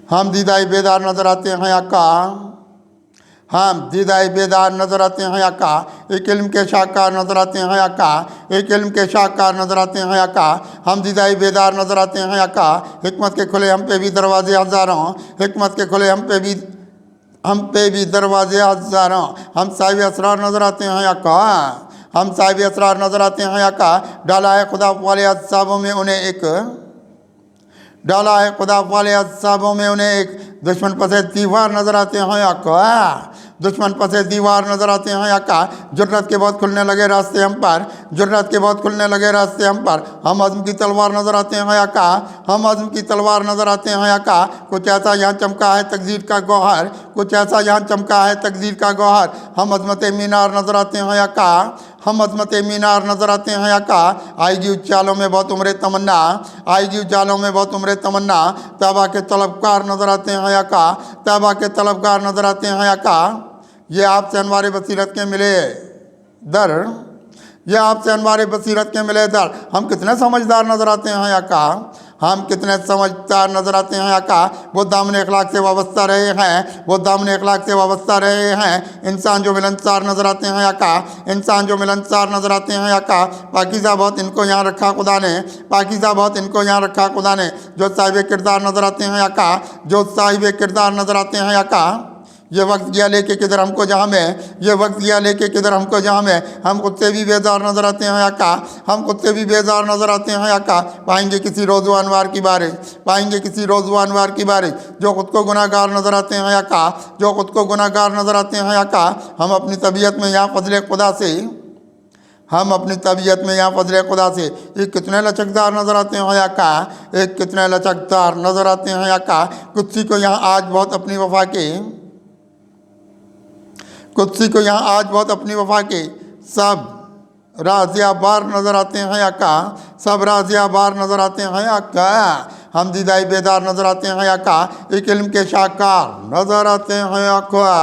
हम दीदाई बेदार नजर आते हैं आका, हम दीदाई बेदार नजर आते हैं आका, एक इल्म के शाहकार नजर आते हैं आका, एक इल्म के शाहकार नजर आते हैं आका, हम दीदाई बेदार नजर आते हैं आका। हिकमत के खुले हम पे भी दरवाजे हज़ारों, हिकमत के खुले हम पे भी दरवाजे हज़ारों, हम साहिब असरार नजर आते हैं आका, हम साहिब असरार नजर आते हैं आका। डाला है खुदा वाले अज़्ज़ाबों में उन्हें एक, डाला है खुदा वाले अज़्ज़ाबों में उन्हें एक, दुश्मन पसे दीवार नजर आते हैं आका, दुश्मन पसे दीवार नजर आते हैं आका। जुर्रत के बहुत खुलने लगे रास्ते हम पर, जुर्रत के बहुत खुलने लगे रास्ते हम पर, हम अज़्म की तलवार नजर आते हैं आका, हम अज़्म की तलवार नजर आते हैं आका। कुछ ऐसा यहाँ चमका है तकदीर का गौहर, कुछ ऐसा यहाँ चमका है तकदीर का गौहर, हम अज़मत मीनार नजर आते हैं आका, हम अज़मत मीनार नजर आते हैं आका। आएगी उचालों में बहुत उम्र तमन्ना, आएगी उचालों में बहुत उम्र तमन्ना, तौबा के तलबकार नजर आते हैं आका, तौबा के तलबकार नजर आते हैं आका। ये आपसे अनवार बसीरत के मिले दर, ये आपसे अनवार बसीरत के मिले दर, हम कितने समझदार नजर आते हैं आका, हम कितने समझदार नजर आते हैं आका। वो दामन अखलाक से वाबस्ता रहे हैं, वो दामन अखलाक से वाबस्ता रहे हैं, इंसान जो मिलनसार नजर आते हैं आका, इंसान जो मिलनसार नजर आते हैं आका। पाकीज़ा बहुत इनको यहाँ रखा खुदा ने, पाकीज़ा बहुत इनको यहाँ रखा खुदा ने, जो साहिब किरदार नजर आते हैं आका, जो साहिब किरदार नजर आते हैं आका। ये वक्त गया लेके किधर हमको जहाँ में, ये वक्त गया लेके किधर हमको जहाँ में, हम खुद से भी बेजार नजर आते हैं आका, हम खुद से भी बेजार नजर आते हैं आका। पाएंगे किसी रोज़ अनवार की बारिश, पाएंगे किसी रोज़ अनवार की बारिश, जो खुद को गुनाहगार नजर आते हैं आका, जो खुद को गुनाहगार नजर आते हैं आका। हम अपनी तबीयत में यहाँ फजले खुदा से, हम अपनी तबीयत में यहाँ फजले खुदा से एक कितने लचकदार नजर आते हैं आका, एक कितने लचकदार नजर आते हैं आका। कुत्सी को यहाँ आज बहुत अपनी वफा के, कुत्सी को यहाँ आज बहुत अपनी वफा के सब राजिया बार नजर आते हैं आका, सब राजिया बार नजर आते हैं आका। हम दीदाई बेदार नजर आते हैं आका, एक इल्म के शाहकार नजर आते हैं आका।